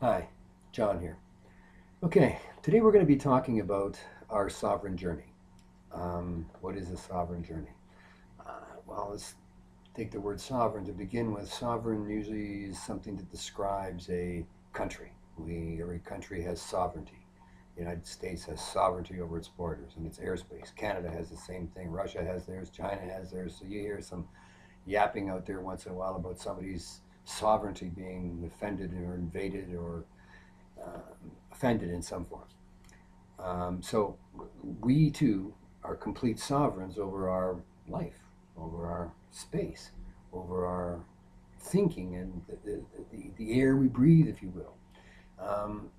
Hi, John here. Okay, today we're going to be talking about our sovereign journey. What is a sovereign journey? Well, let's take the word sovereign to begin with. Sovereign usually is something that describes a country. Every country has sovereignty. The United States has sovereignty over its borders and its airspace. Canada has the same thing. Russia has theirs. China has theirs. So you hear some yapping out there once in a while about somebody's sovereignty being offended or invaded or uh, offended in some form. So we too are complete sovereigns over our life, over our space, over our thinking and the air we breathe, if you will. Um,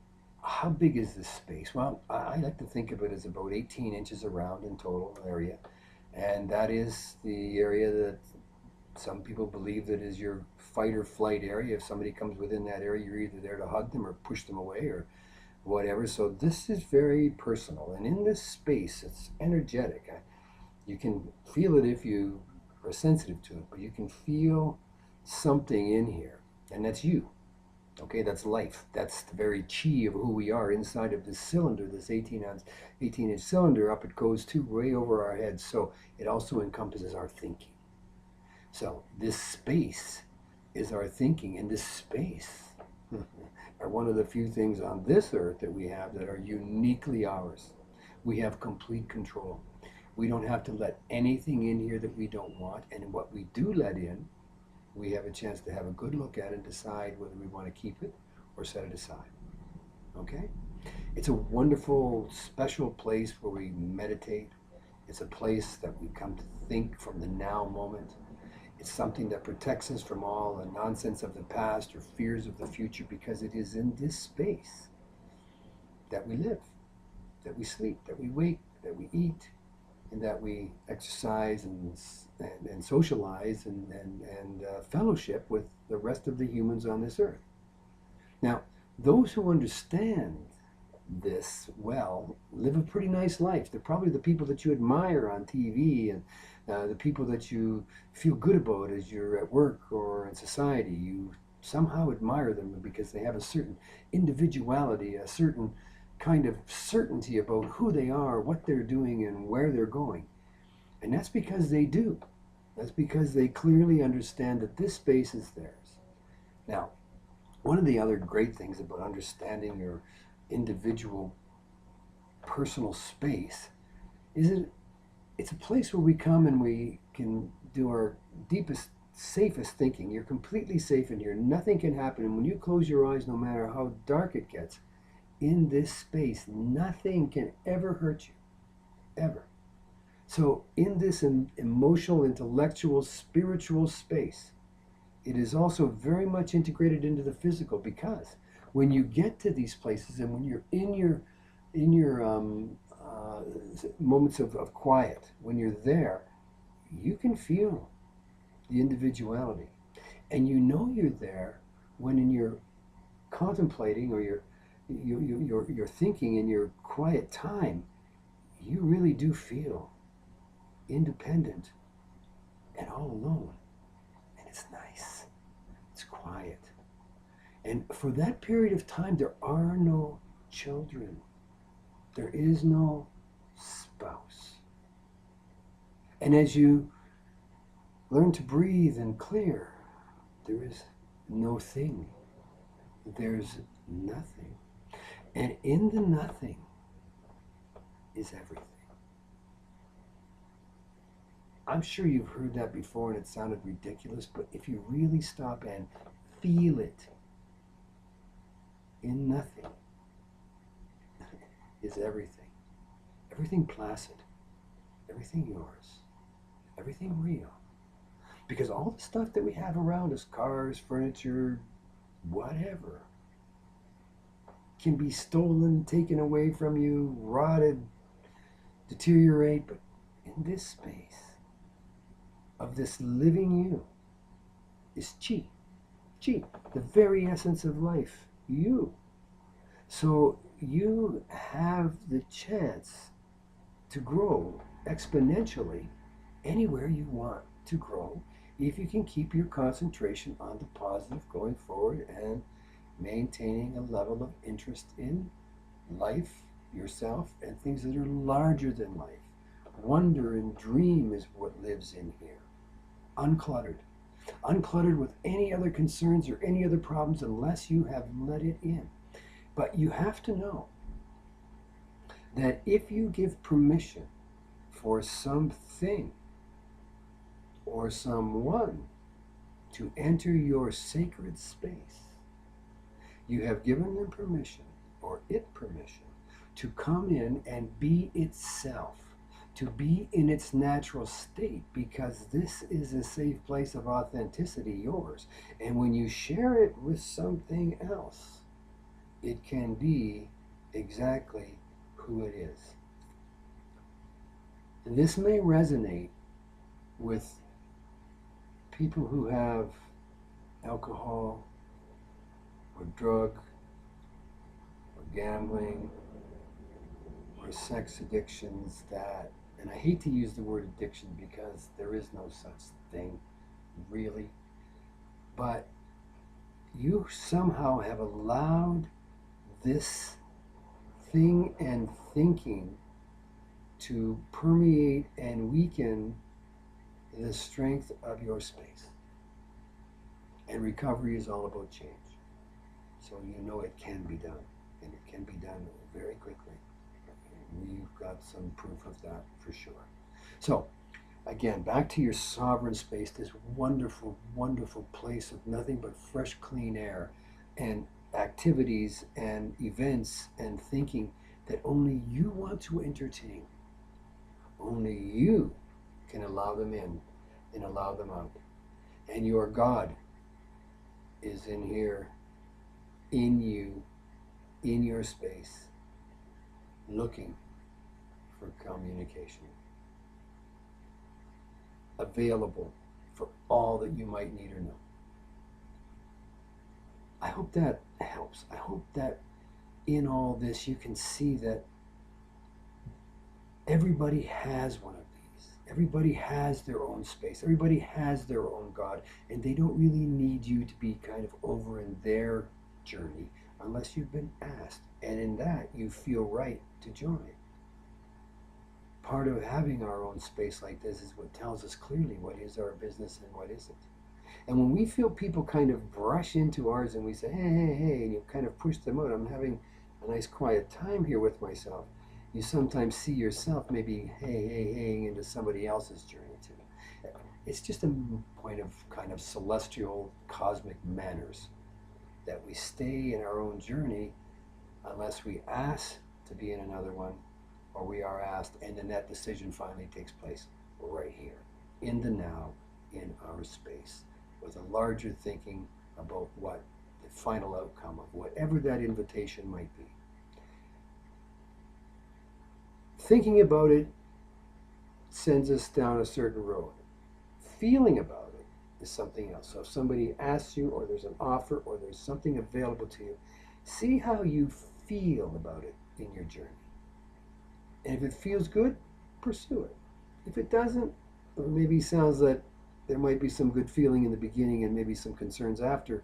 how big is this space? Well, I like to think of it as about 18 inches around in total area. And that is the area that some people believe that is your fight or flight area. If somebody comes within that area, you're either there to hug them or push them away or whatever. So this is very personal. And in this space, it's energetic. You can feel it if you are sensitive to it, but you can feel something in here. And that's you. Okay, that's life. That's the very chi of who we are inside of this cylinder, this 18-inch cylinder. Up it goes to way over our heads. So it also encompasses our thinking. So this space is our thinking, and this space are one of the few things on this earth that we have that are uniquely ours. We have complete control. We don't have to let anything in here that we don't want, and what we do let in, we have a chance to have a good look at and decide whether we want to keep it or set it aside. Okay? It's a wonderful, special place where we meditate. It's a place that we come to think from the now moment. It's something that protects us from all the nonsense of the past or fears of the future because it is in this space that we live, that we sleep, that we wake, that we eat, and that we exercise and socialize and fellowship with the rest of the humans on this earth. Now, those who understand this well live a pretty nice life. They're probably the people that you admire on TV and the people that you feel good about as you're at work or in society. You somehow admire them because they have a certain individuality, a certain kind of certainty about who they are, what they're doing, and where they're going. And that's because they do. That's because they clearly understand that this space is theirs. Now, one of the other great things about understanding your individual personal space is that it's a place where we come and we can do our deepest, safest thinking. You're completely safe in here. Nothing can happen. And when you close your eyes, no matter how dark it gets, in this space, nothing can ever hurt you. Ever. So, in this emotional, intellectual, spiritual space, it is also very much integrated into the physical because when you get to these places and when you're in your moments of quiet, when you're there, you can feel the individuality, and you know you're there when in your contemplating or your thinking in your quiet time, you really do feel independent and all alone, and it's nice. It's quiet. And for that period of time, there are no children. There is no spouse. And as you learn to breathe and clear, there is no thing. There's nothing. And in the nothing is everything. I'm sure you've heard that before and it sounded ridiculous, but if you really stop and feel it, in nothing is everything. Everything placid, everything yours, everything real. Because all the stuff that we have around us, cars, furniture, whatever, can be stolen, taken away from you, rotted, deteriorate. But in this space of this living you is chi. Chi, the very essence of life, you. So you have the chance to grow exponentially anywhere you want to grow if you can keep your concentration on the positive going forward and maintaining a level of interest in life, yourself, and things that are larger than life. Wonder and dream is what lives in here. Uncluttered. Uncluttered with any other concerns or any other problems unless you have let it in. But you have to know that if you give permission for something or someone to enter your sacred space, you have given them permission, or it permission, to come in and be itself, to be in its natural state, because this is a safe place of authenticity, yours. And when you share it with something else, it can be exactly who it is. And this may resonate with people who have alcohol or drug or gambling or sex addictions that, and I hate to use the word addiction because there is no such thing really, but you somehow have allowed this thing and thinking to permeate and weaken the strength of your space. And recovery is all about change. So you know it can be done, and it can be done very quickly. We've got some proof of that for sure. So again, back to your sovereign space, this wonderful, wonderful place of nothing but fresh, clean air and activities and events and thinking that only you want to entertain. Only you can allow them in and allow them out. And your God is in here, in you, in your space, looking for communication. Available for all that you might need or know. I hope that helps. I hope that in all this you can see that everybody has one of these. Everybody has their own space. Everybody has their own God. And they don't really need you to be kind of over in their journey unless you've been asked. And in that, you feel right to join. Part of having our own space like this is what tells us clearly what is our business and what isn't. And when we feel people kind of brush into ours and we say, hey, hey, hey, and you kind of push them out, I'm having a nice quiet time here with myself. You sometimes see yourself maybe hey into somebody else's journey too. It's just a point of kind of celestial cosmic manners that we stay in our own journey unless we ask to be in another one, or we are asked, and then that decision finally takes place right here, in the now, in our space, with a larger thinking about what the final outcome of whatever that invitation might be. Thinking about it sends us down a certain road. Feeling about it is something else. So if somebody asks you, or there's an offer, or there's something available to you, see how you feel about it in your journey. And if it feels good, pursue it. If it doesn't, or maybe sounds that there might be some good feeling in the beginning and maybe some concerns after,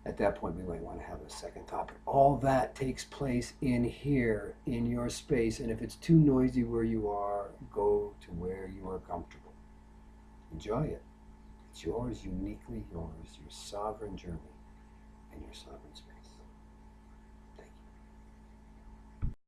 at that point we might want to have a second thought. But all that takes place in here, in your space. And if it's too noisy where you are, go to where you are comfortable. Enjoy it. It's yours, uniquely yours, your sovereign journey and your sovereign space.